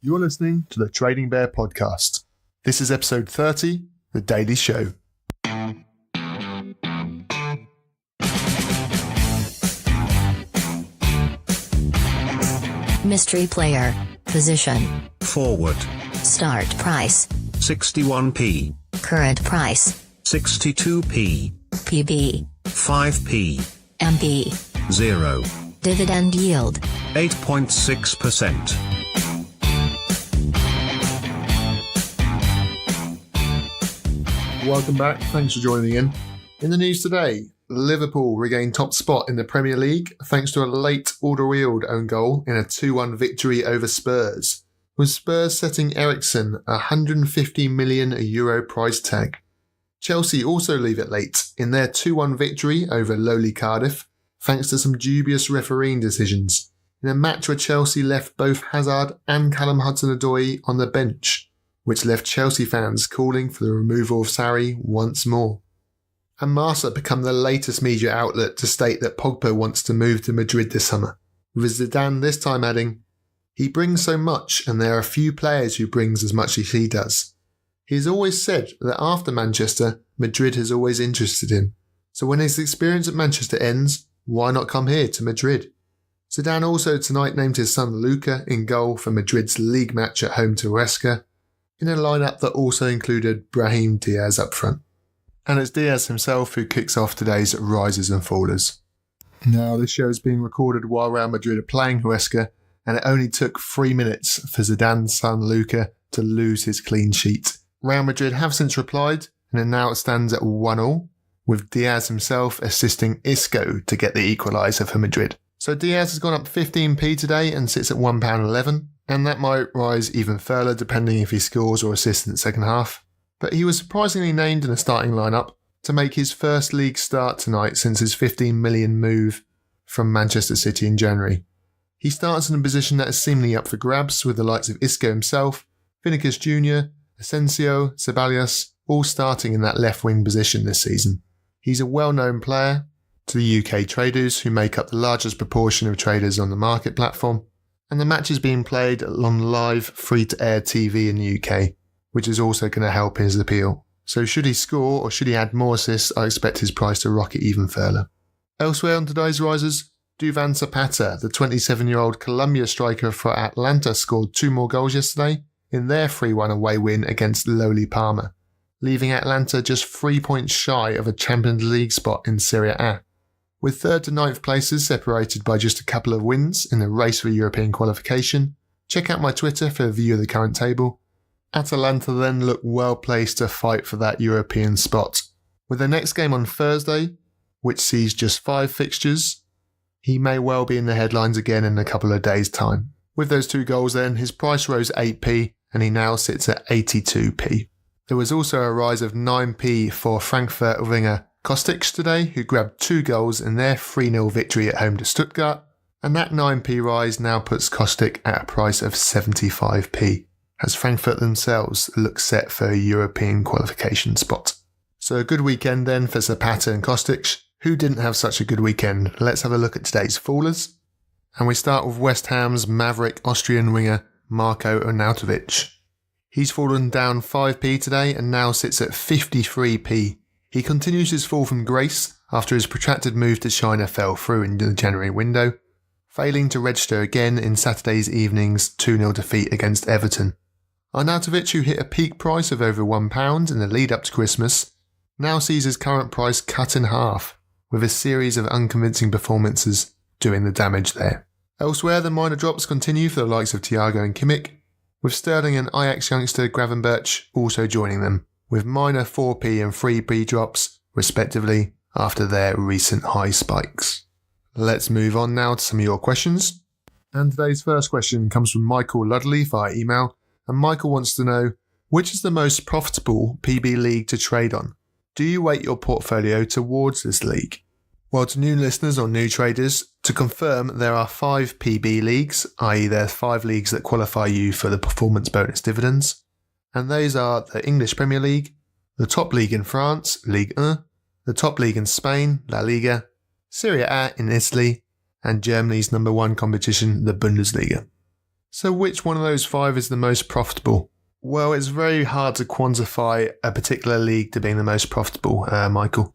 You're listening to the Trading Bear podcast. This is episode 30, The Daily Show. Mystery player. Position. Forward. Start price. 61p. Current price. 62p. PB. 5p. MB. 0. Dividend yield. 8.6%. Welcome back. Thanks for joining in. In the news today, Liverpool regained top spot in the Premier League thanks to a late Alderweireld own goal in a 2-1 victory over Spurs, with Spurs setting Eriksen a €150 million price tag. Chelsea also leave it late in their 2-1 victory over lowly Cardiff, thanks to some dubious refereeing decisions, in a match where Chelsea left both Hazard and Callum Hudson-Odoi on the bench, which left Chelsea fans calling for the removal of Sarri once more. And Marca become the latest media outlet to state that Pogba wants to move to Madrid this summer, with Zidane this time adding, "He brings so much and there are few players who brings as much as he does. He has always said that after Manchester, Madrid has always interested him. So when his experience at Manchester ends, why not come here to Madrid?" Zidane also tonight named his son Luka in goal for Madrid's league match at home to Huesca, in a lineup that also included Brahim Diaz up front. And it's Diaz himself who kicks off today's Risers and Fallers. Now, this show is being recorded while Real Madrid are playing Huesca, and it only took 3 minutes for Zidane's son Luka to lose his clean sheet. Real Madrid have since replied, and now it stands at 1-1, with Diaz himself assisting Isco to get the equaliser for Madrid. So Diaz has gone up 15p today and sits at £1.11, and that might rise even further depending if he scores or assists in the second half. But he was surprisingly named in the starting lineup to make his first league start tonight since his $15 million move from Manchester City in January. He starts in a position that is seemingly up for grabs with the likes of Isco himself, Vinicius Jr., Asensio, Ceballos, all starting in that left wing position this season. He's a well-known player to the UK traders who make up the largest proportion of traders on the market platform, and the match is being played on live free-to-air TV in the UK, which is also going to help his appeal. So should he score or should he add more assists, I expect his price to rocket even further. Elsewhere on today's risers, Duvan Zapata, the 27-year-old Colombia striker for Atlanta, scored 2 more goals yesterday in their 3-1 away win against lowly Parma, leaving Atlanta just 3 points shy of a Champions League spot in Serie A. With 3rd to 9th places separated by just a couple of wins in the race for European qualification, check out my Twitter for a view of the current table. Atalanta then look well placed to fight for that European spot. With their next game on Thursday, which sees just 5 fixtures, he may well be in the headlines again in a couple of days' time. With those 2 goals then, his price rose 8p and he now sits at 82p. There was also a rise of 9p for Frankfurt winger Kostic today, who grabbed 2 goals in their 3-0 victory at home to Stuttgart, and that 9p rise now puts Kostic at a price of 75p, as Frankfurt themselves look set for a European qualification spot. So a good weekend then for Zapata and Kostic. Who didn't have such a good weekend? Let's have a look at today's fallers. And we start with West Ham's maverick Austrian winger Marko Arnautovic. He's fallen down 5p today and now sits at 53p. He continues his fall from grace after his protracted move to China fell through in the January window, failing to register again in Saturday's evening's 2-0 defeat against Everton. Arnautovic, who hit a peak price of over £1 in the lead up to Christmas, now sees his current price cut in half, with a series of unconvincing performances doing the damage there. Elsewhere, the minor drops continue for the likes of Thiago and Kimmich, with Sterling and Ajax youngster Gravenberch also joining them, with minor 4p and 3p drops, respectively, after their recent high spikes. Let's move on now to some of your questions. And today's first question comes from Michael Ludley via email, and Michael wants to know, which is the most profitable PB league to trade on? Do you weight your portfolio towards this league? Well, to new listeners or new traders, to confirm there are 5 PB leagues, i.e. there are 5 leagues that qualify you for the performance bonus dividends. And those are the English Premier League, the top league in France, Ligue 1, the top league in Spain, La Liga, Serie A in Italy, and Germany's number 1 competition, the Bundesliga. So which one of those 5 is the most profitable? Well, it's very hard to quantify a particular league to being the most profitable, Michael.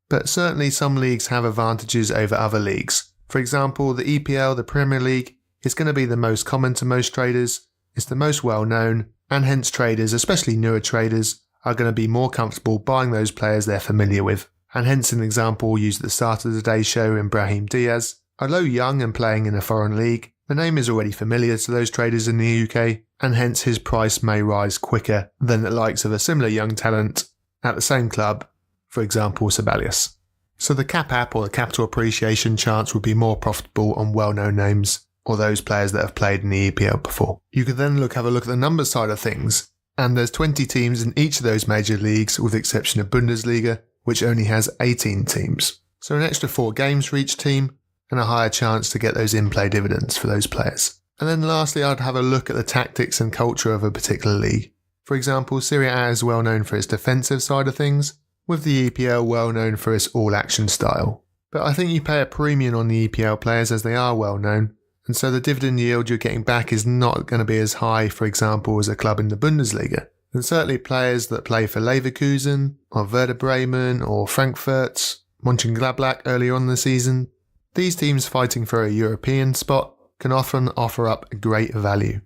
But certainly some leagues have advantages over other leagues. For example, the EPL, the Premier League, is going to be the most common to most traders, it's the most well known, and hence traders, especially newer traders, are going to be more comfortable buying those players they're familiar with. And hence an example used at the start of today's show in Brahim Diaz. Although young and playing in a foreign league, the name is already familiar to those traders in the UK, and hence his price may rise quicker than the likes of a similar young talent at the same club, for example Sabalius. So the Q&amp or the capital appreciation chance would be more profitable on well-known names, or those players that have played in the EPL before. You could then have a look at the numbers side of things, and there's 20 teams in each of those major leagues with the exception of Bundesliga, which only has 18 teams. So an extra 4 games for each team, and a higher chance to get those in-play dividends for those players. And then lastly, I'd have a look at the tactics and culture of a particular league. For example, Serie A is well known for its defensive side of things, with the EPL well known for its all-action style. But I think you pay a premium on the EPL players as they are well known, and so the dividend yield you're getting back is not going to be as high, for example, as a club in the Bundesliga. And certainly players that play for Leverkusen, or Werder Bremen, or Frankfurt, Mönchengladbach earlier on in the season, these teams fighting for a European spot can often offer up a great value.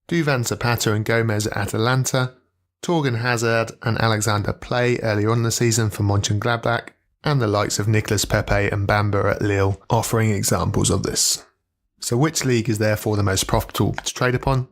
Duvan, Zapata and Gomez at Atalanta, Torgan Hazard and Alexander Play earlier on in the season for Mönchengladbach, and the likes of Nicolas Pepe and Bamba at Lille offering examples of this. So which league is therefore the most profitable to trade upon?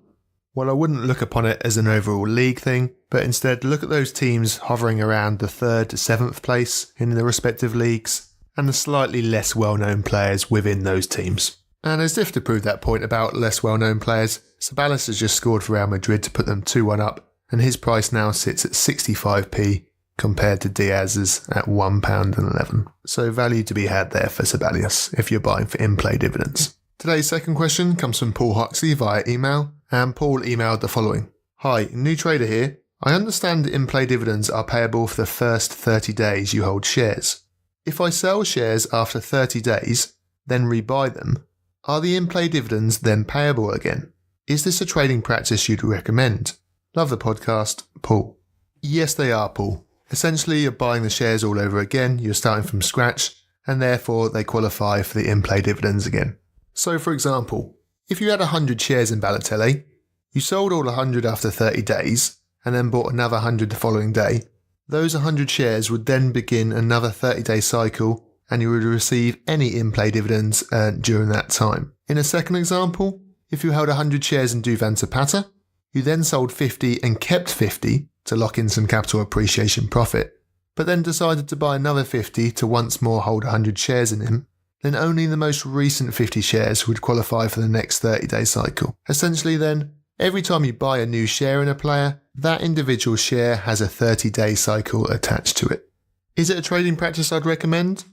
Well, I wouldn't look upon it as an overall league thing, but instead look at those teams hovering around the 3rd to 7th place in the respective leagues, and the slightly less well-known players within those teams. And as if to prove that point about less well-known players, Sabalius has just scored for Real Madrid to put them 2-1 up, and his price now sits at 65p compared to Diaz's at £1.11. So value to be had there for Sabalius if you're buying for in-play dividends. Today's second question comes from Paul Huxley via email, and Paul emailed the following. Hi, new trader here. I understand in-play dividends are payable for the first 30 days you hold shares. If I sell shares after 30 days, then rebuy them, are the in-play dividends then payable again? Is this a trading practice you'd recommend? Love the podcast, Paul. Yes, they are, Paul. Essentially, you're buying the shares all over again, you're starting from scratch, and therefore they qualify for the in-play dividends again. So for example, if you had 100 shares in Balotelli, you sold all 100 after 30 days, and then bought another 100 the following day, those 100 shares would then begin another 30-day cycle, and you would receive any in-play dividends earned during that time. In a second example, if you held 100 shares in Duvan Zapata, you then sold 50 and kept 50 to lock in some capital appreciation profit, but then decided to buy another 50 to once more hold 100 shares in him, then only the most recent 50 shares would qualify for the next 30-day cycle. Essentially then, every time you buy a new share in a player, that individual share has a 30-day cycle attached to it. Is it a trading practice I'd recommend?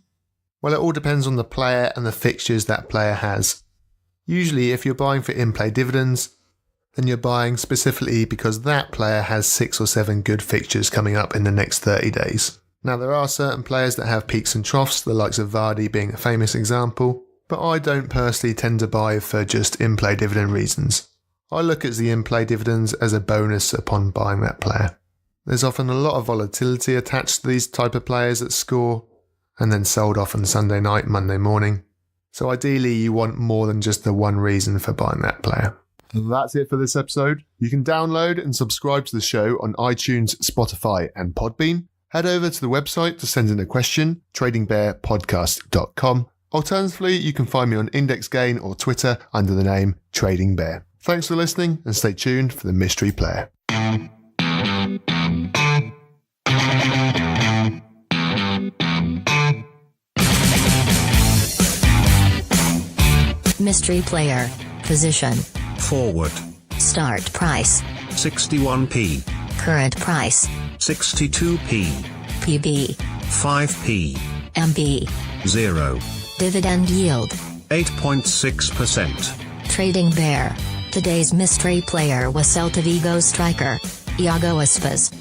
Well, it all depends on the player and the fixtures that player has. Usually, if you're buying for in-play dividends, then you're buying specifically because that player has 6 or 7 good fixtures coming up in the next 30 days. Now, there are certain players that have peaks and troughs, the likes of Vardy being a famous example, but I don't personally tend to buy for just in-play dividend reasons. I look at the in-play dividends as a bonus upon buying that player. There's often a lot of volatility attached to these type of players that score and then sold off on Sunday night, Monday morning. So ideally you want more than just the one reason for buying that player. That's it for this episode. You can download and subscribe to the show on iTunes, Spotify and Podbean. Head over to the website to send in a question, tradingbearpodcast.com. Alternatively, you can find me on Index Gain or Twitter under the name Trading Bear. Thanks for listening and stay tuned for the Mystery Player. Mystery player. Position. Forward. Start price. 61p. Current price. 62p. PB. 5p. MB. 0. Dividend yield. 8.6%. Trading Bear. Today's mystery player was Celta Vigo striker Iago Aspas.